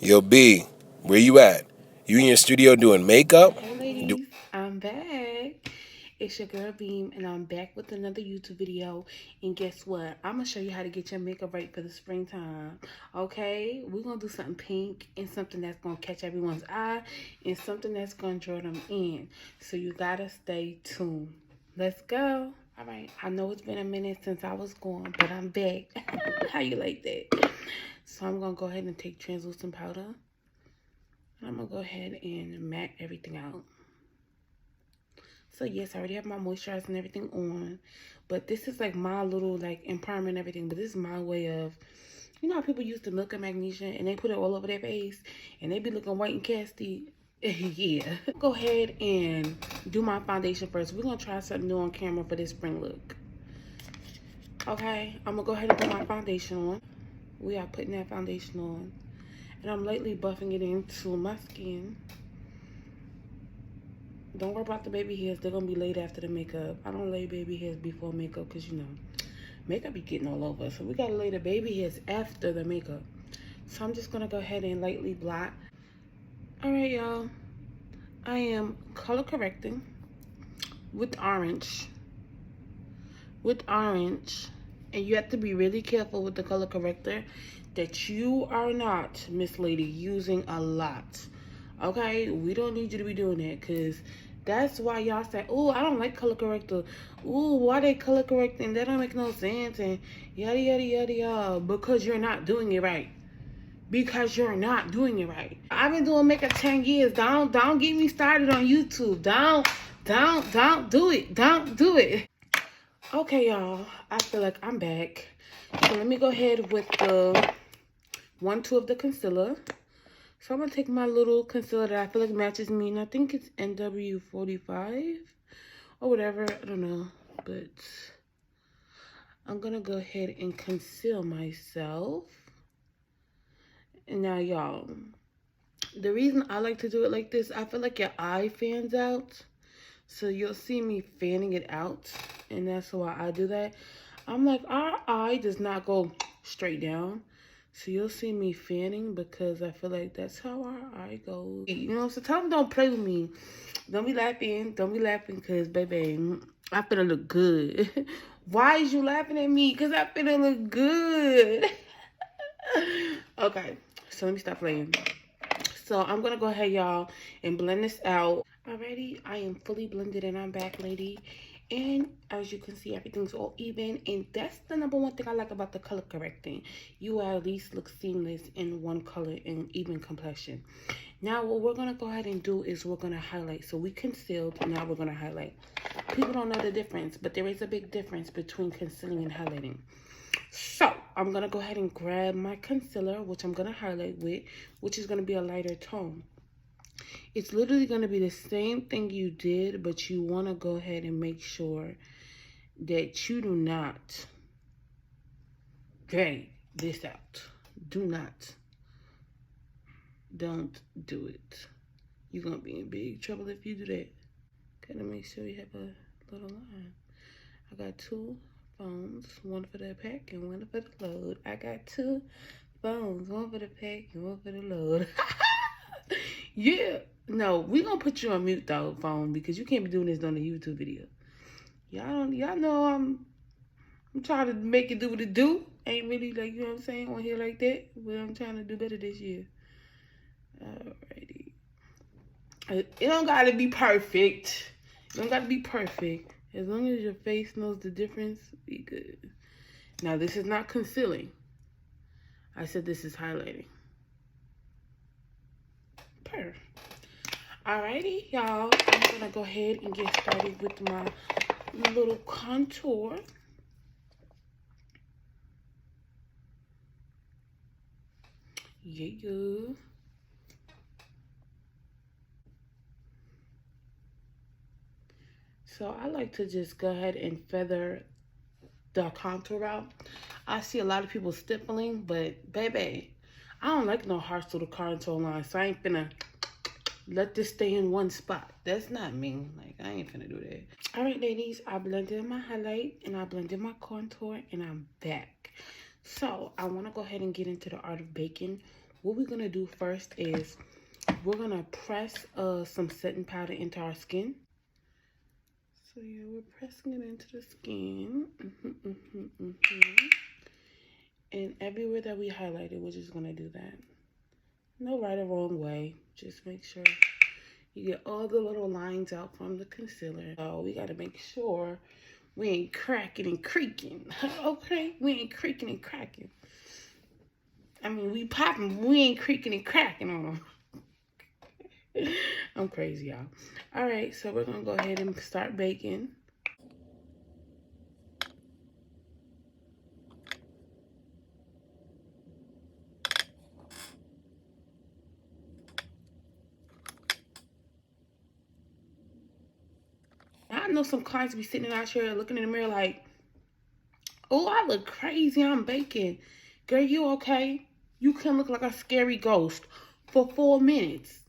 Yo, B, where you at? You in your studio doing makeup? Hey ladies, I'm back. It's your girl Beam, and I'm back with another YouTube video. And guess what? I'm gonna show you how to get your makeup right for the springtime. Okay, we're gonna do something pink and something that's gonna catch everyone's eye and something that's gonna draw them in. So you gotta stay tuned. Let's go. All right, I know it's been a minute since I was gone, but I'm back. How you like that? So I'm gonna go ahead and take translucent powder. I'm gonna go ahead and mat everything out. So yes, I already have my moisturizer and everything on, but this is like my little like primer and everything. But this is my way of, you know how people use the milk and magnesia and they put it all over their face and they be looking white and casty. Yeah. Go ahead and do my foundation first. We're gonna try something new on camera for this spring look. Okay, I'm gonna go ahead and put my foundation on. We are putting that foundation on, and I'm lightly buffing it into my skin. Don't worry about the baby hairs. They're going to be laid after the makeup. I don't lay baby hairs before makeup because, you know, makeup be getting all over. So we got to lay the baby hairs after the makeup. So I'm just going to go ahead and lightly blot. All right, y'all. I am color correcting with orange. With orange. And you have to be really careful with the color corrector that you are not, Miss Lady, using a lot. Okay? We don't need you to be doing that because that's why y'all say, oh, I don't like color corrector. Oh, why they color correcting? That don't make no sense. And yada, yada, yada, yada. Because you're not doing it right. Because you're not doing it right. I've been doing makeup 10 years. Don't get me started on YouTube. Don't do it. Don't do it. Okay, y'all. I feel like I'm back. So let me go ahead with the 1-2 of the concealer. So I'm going to take my little concealer that I feel like matches me. And I think it's NW45 or whatever. I don't know. But I'm going to go ahead and conceal myself. And now, y'all, the reason I like to do it like this, I feel like your eye fans out. So you'll see me fanning it out. And that's why I do that. I'm like, our eye does not go straight down. So you'll see me fanning because I feel like that's how our eye goes. You know, so tell them don't play with me. Don't be laughing. Don't be laughing because, baby, I finna look good. Why is you laughing at me? Because I finna look good. Okay, so let me stop playing. So I'm going to go ahead, y'all, and blend this out. Alrighty, I am fully blended and I'm back, lady. And as you can see, everything's all even. And that's the number one thing I like about the color correcting. You will at least look seamless in one color and even complexion. Now, what we're going to go ahead and do is we're going to highlight. So we concealed, now we're going to highlight. People don't know the difference, but there is a big difference between concealing and highlighting. So I'm going to go ahead and grab my concealer, which I'm going to highlight with, which is going to be a lighter tone. It's literally going to be the same thing you did, but you want to go ahead and make sure that you do not drag this out. Do not. Don't do it. You're going to be in big trouble if you do that. Gotta make sure you have a little line. I got two phones, one for the pack and one for the load. I got two phones, one for the pack and one for the load. Yeah. No, we gonna put you on mute though, phone, because you can't be doing this on a YouTube video. Y'all know I'm trying to make it do what it do. Ain't really like, you know what I'm saying, on here like that. But I'm trying to do better this year. Alrighty. It don't gotta be perfect. It don't gotta be perfect. As long as your face knows the difference, be good. Now this is not concealing. I said this is highlighting. Perfect. Alrighty, y'all. I'm gonna go ahead and get started with my little contour. Yeah. So I like to just go ahead and feather the contour out. I see a lot of people stippling, but baby, I don't like no harsh little contour line, so I ain't finna let this stay in one spot. That's not me. Like, I ain't finna do that. All right, ladies, I blended my highlight and I blended my contour and I'm back. So I want to go ahead and get into the art of baking, what we're gonna do first is we're gonna press some setting powder into our skin. So yeah, we're pressing it into the skin. And everywhere that we highlighted, we're just gonna do that. No right or wrong way. Just make sure you get all the little lines out from the concealer. So we gotta make sure we ain't cracking and creaking. Okay? We ain't creaking and cracking. I mean, we popping, we ain't creaking and cracking on them. I'm crazy, y'all. All right, so we're gonna go ahead and start baking. I know some clients be sitting out here looking in the mirror like, oh, I look crazy, I'm baking. Girl, you okay? You can look like a scary ghost for 4 minutes.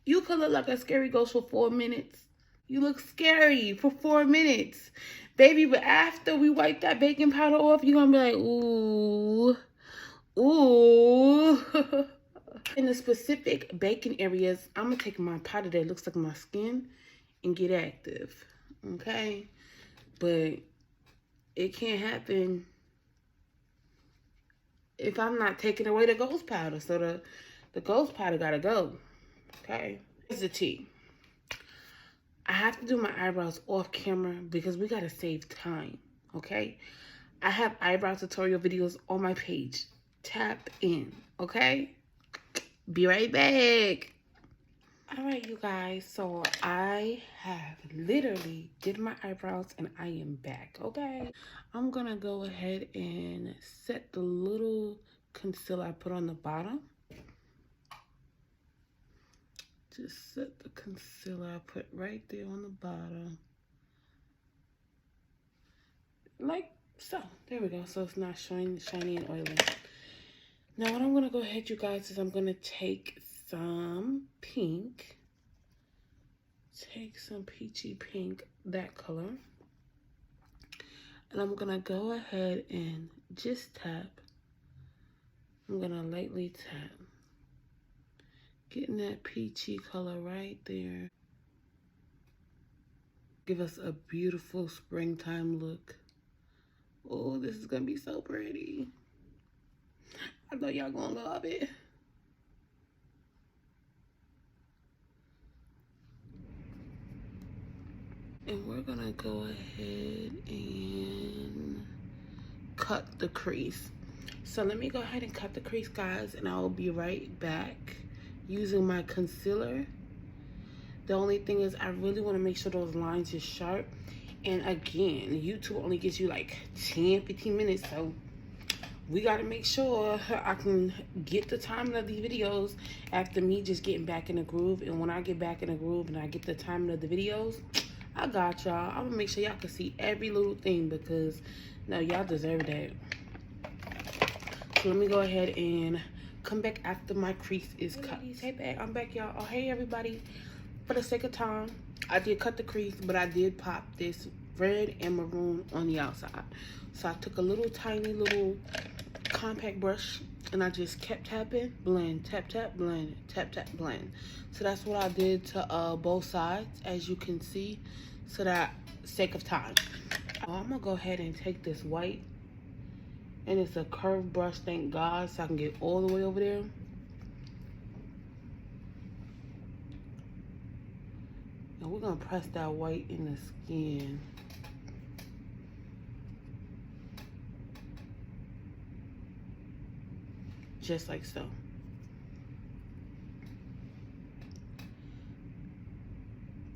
You could look like a scary ghost for 4 minutes. You look scary for 4 minutes. Baby, but after we wipe that baking powder off, you're going to be like, ooh, ooh. In the specific baking areas, I'm going to take my powder that looks like my skin and get active. Okay? But it can't happen if I'm not taking away the ghost powder. So the ghost powder got to go. Okay? Here's the tea. I have to do my eyebrows off camera because we gotta save time, okay? I have eyebrow tutorial videos on my page. Tap in, okay? Be right back. All right, you guys, so I have literally did my eyebrows and I am back, okay? I'm gonna go ahead and set the little concealer I put on the bottom. Just set the concealer I put right there on the bottom. Like so. There we go. So it's not shiny and oily. Now what I'm going to go ahead, you guys, is I'm going to take some pink. Take some peachy pink, that color. And I'm going to go ahead and just tap. I'm going to lightly tap. Getting that peachy color right there. Give us a beautiful springtime look. Oh, this is gonna be so pretty. I know y'all gonna love it. And we're gonna go ahead and cut the crease. So let me go ahead and cut the crease, guys, and I will be right back using my concealer. The only thing is I really want to make sure those lines are sharp. And again, YouTube only gives you like 10-15 minutes, so we got to make sure I can get the timing of these videos after me just getting back in the groove. And when I get back in the groove and I get the timing of the videos, I got y'all. I'm going to make sure y'all can see every little thing because, no, y'all deserve that. So let me go ahead and come back after my crease is cut. Hey, back. I'm back, y'all. Oh, hey, everybody. For the sake of time, I did cut the crease, but I did pop this red and maroon on the outside. So I took a little tiny little compact brush and I just kept tapping, blend, tap, tap, blend, tap, tap, blend. So that's what I did to both sides, as you can see, so that sake of time. I'm gonna go ahead and take this white, and it's a curved brush, thank God, so I can get all the way over there. And we're gonna press that white in the skin. Just like so.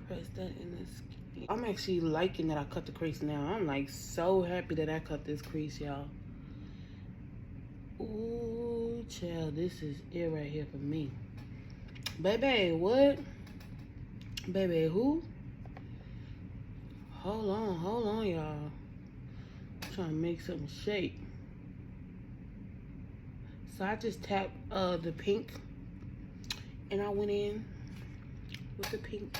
Press that in the skin. I'm actually liking that I cut the crease now. I'm like so happy that I cut this crease, y'all. Ooh, child, this is it right here for me. Baby, what? Baby, who? Hold on, y'all. I'm trying to make something shake. So I just tapped the pink, and I went in with the pink.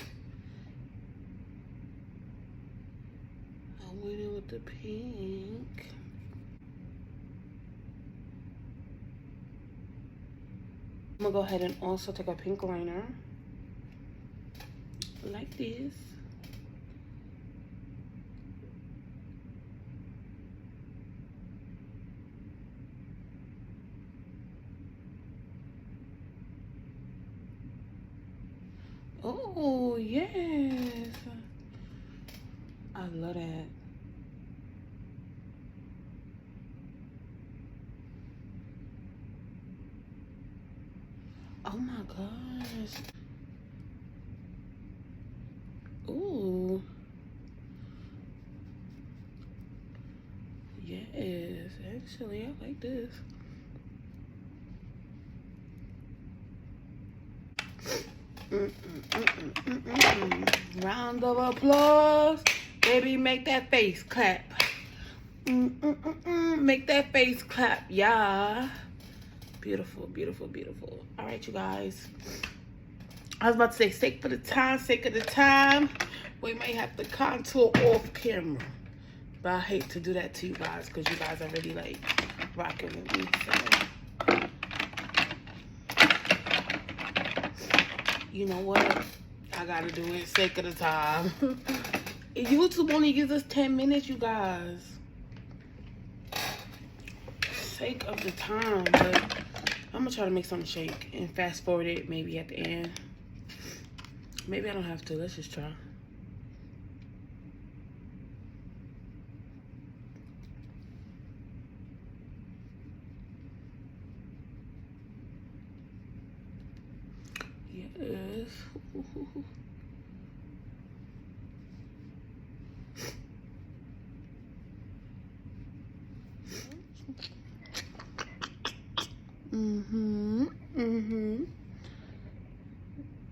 I went in with the pink. I'm gonna go ahead and also take a pink liner like this. Oh, yes. I love that. Oh my gosh. Ooh. Yes, actually, I like this. Round of applause. Baby, make that face clap. Make that face clap, yeah. Beautiful, beautiful, beautiful. All right, you guys. I was about to say, sake of the time, we may have to contour off camera. But I hate to do that to you guys because you guys are really like rocking with me. So, you know what? I gotta do it, sake of the time. YouTube only gives us 10 minutes, you guys. Sake of the time, but I'm gonna try to make something shake and fast forward it maybe at the end. Maybe I don't have to. Let's just try. Yes.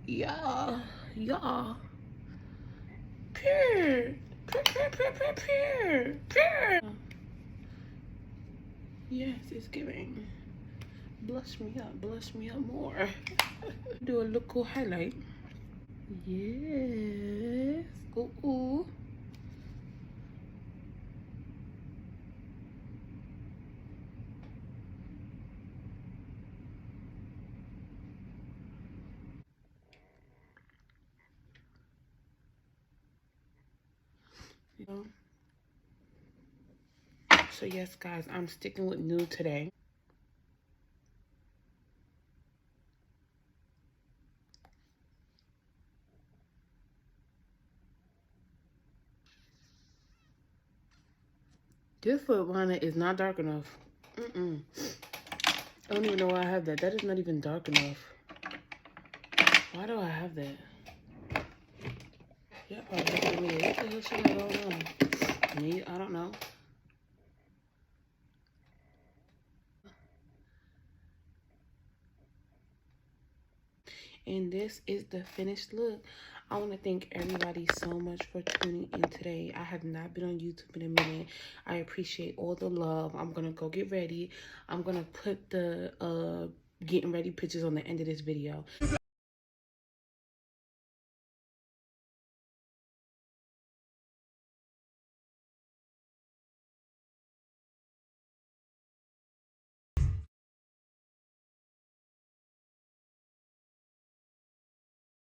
Yeah. Yeah. Pure. Pure. Yes, it's giving. Blush me up more. Do a little highlight. Yes. Ooh. So yes, guys, I'm sticking with nude today. This lip liner is not dark enough. I don't even know why I have that. That is not even dark enough. Why do I have that? Yeah, probably looking at me. What the hell she got going on? Me? I don't know. And this is the finished look. I want to thank everybody so much for tuning in today. I have not been on YouTube in a minute. I appreciate all the love. I'm going to go get ready. I'm going to put the getting ready pictures on the end of this video.